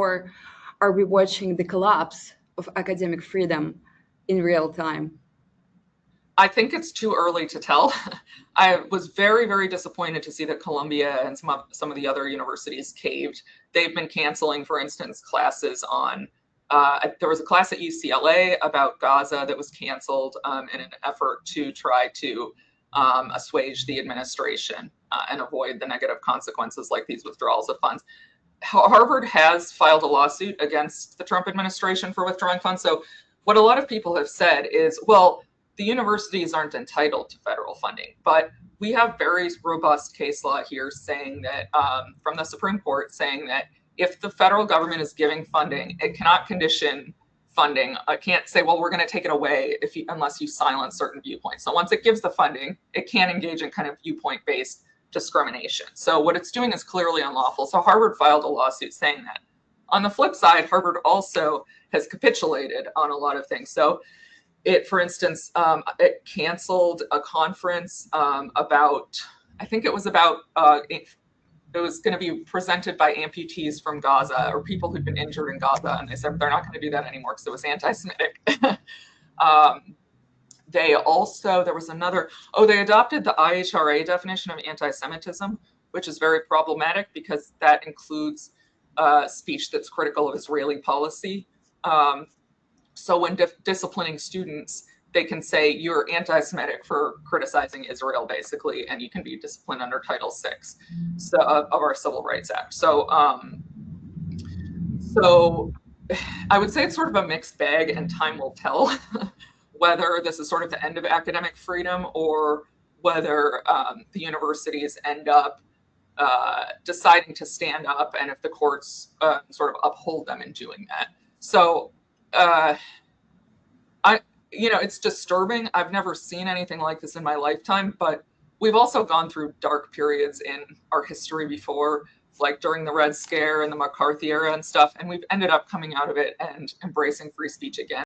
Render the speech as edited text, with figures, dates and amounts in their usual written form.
or are we watching the collapse of academic freedom in real time? I think it's too early to tell. I was very, very disappointed to see that Columbia and some of the other universities caved. They've been canceling, for instance, classes on, there was a class at UCLA about Gaza that was canceled in an effort to try to assuage the administration and avoid the negative consequences like these withdrawals of funds. Harvard has filed a lawsuit against the Trump administration for withdrawing funds. So what a lot of people have said is, well, the universities aren't entitled to federal funding, but we have very robust case law here saying that from the Supreme Court saying that if the federal government is giving funding, it cannot condition funding. I can't say, well, we're going to take it away unless you silence certain viewpoints. So once it gives the funding, it can't engage in kind of viewpoint-based discrimination. So what it's doing is clearly unlawful. So Harvard filed a lawsuit saying that. On the flip side, Harvard also has capitulated on a lot of things. So it, for instance, it canceled a conference about, I think it was about, it was going to be presented by amputees from Gaza or people who'd been injured in Gaza. And they said they're not going to do that anymore because it was anti-Semitic. They also, there was another, they adopted the IHRA definition of anti-Semitism, which is very problematic because that includes speech that's critical of Israeli policy. So when disciplining students, they can say you're anti-Semitic for criticizing Israel, basically, and you can be disciplined under Title VI of our Civil Rights Act. So, so I would say it's sort of a mixed bag, and time will tell whether this is sort of the end of academic freedom or whether the universities end up deciding to stand up, and if the courts sort of uphold them in doing that. So, it's disturbing. I've never seen anything like this in my lifetime, but we've also gone through dark periods in our history before, like during the Red Scare and the McCarthy era and stuff, and we've ended up coming out of it and embracing free speech again.